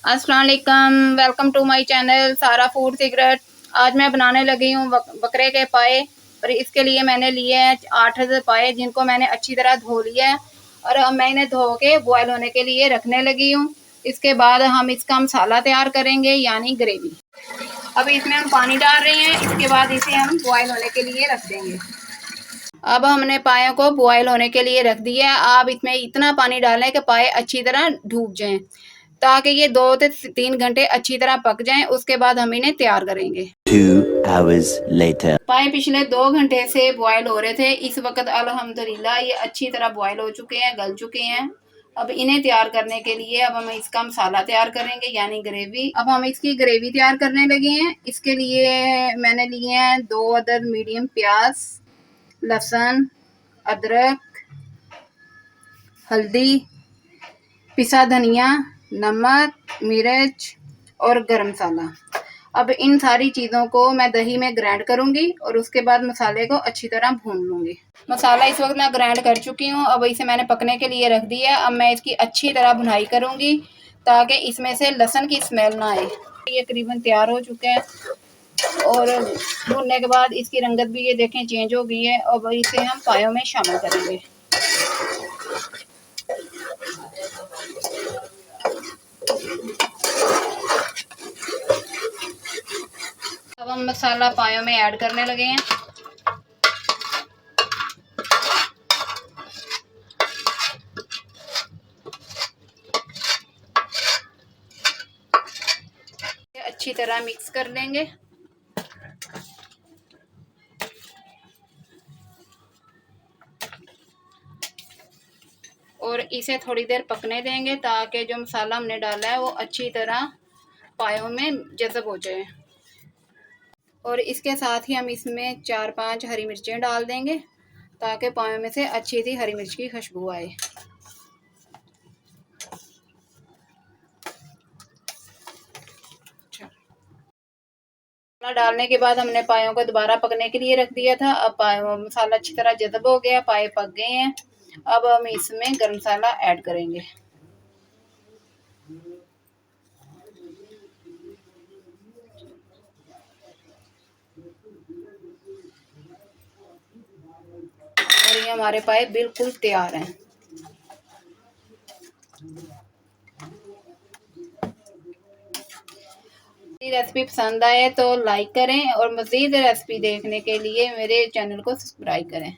अस्सलाम वालेकुम, welcome to my channel सारा फूड सीक्रेट। आज मैं बनाने लगी हूँ बकरे के पाए। और इसके लिए मैंने लिए हैं 8 पाए, जिनको मैंने अच्छी तरह धो लिया है। और अब मैं इन्हें धो के बॉयल होने के लिए रखने लगी हूँ। इसके बाद हम इसका मसाला तैयार करेंगे, यानी ग्रेवी। अब इसमें हम पानी डाल रहे हैं। इसके बाद इसे हम बॉयल होने के लिए रख देंगे। अब हमने पायों को बॉयल होने के लिए रख दिया है। आप इसमें इतना पानी डालें कि पाए अच्छी तरह डूब जाएं, ताकि ये 2 से 3 घंटे अच्छी तरह पक जाएं। उसके बाद हम इन्हें तैयार करेंगे। 2 hours later. पाए पिछले 2 घंटे से बॉयल हो रहे थे। इस वक्त अल्हम्दुलिल्लाह ये अच्छी तरह बॉयल हो चुके हैं, गल चुके हैं। अब इन्हें तैयार करने के लिए अब हम इसका मसाला तैयार करेंगे, यानी ग्रेवी। अब हम इसकी ग्रेवी तैयार करने लगे हैं। इसके लिए मैंने लिए हैं 2 अदद मीडियम प्याज, लहसुन, अदरक, हल्दी, पिसा धनिया, नमक, मिर्च और गरम मसाला। अब इन सारी चीज़ों को मैं दही में ग्राइंड करूंगी और उसके बाद मसाले को अच्छी तरह भून लूंगी। मसाला इस वक्त मैं ग्राइंड कर चुकी हूँ। अब इसे मैंने पकने के लिए रख दिया। अब मैं इसकी अच्छी तरह भुनाई करूंगी, ताकि इसमें से लहसुन की स्मेल ना आए। ये करीबन तैयार हो चुके हैं और भूनने के बाद इसकी रंगत भी ये देखें चेंज हो गई है। अब इसे हम पायों में शामिल करेंगे। अब हम मसाला पायों में ऐड करने लगे हैं। अच्छी तरह मिक्स कर लेंगे। और इसे थोड़ी देर पकने देंगे, ताकि जो मसाला हमने डाला है वो अच्छी तरह पायों में जज़ब हो जाए। और इसके साथ ही हम इसमें 4-5 हरी मिर्चें डाल देंगे, ताकि पायों में से अच्छी सी हरी मिर्च की खुशबू आए। मसाला डालने के बाद हमने पायों को दोबारा पकने के लिए रख दिया था। अब मसाला अच्छी तरह जज़ब हो गया, पाए पक गए हैं। अब हम इसमें गरम मसाला ऐड करेंगे। और ये हमारे पाए बिल्कुल तैयार हैं। रेसिपी पसंद आए तो लाइक करें और मज़ीद रेसिपी देखने के लिए मेरे चैनल को सब्सक्राइब करें।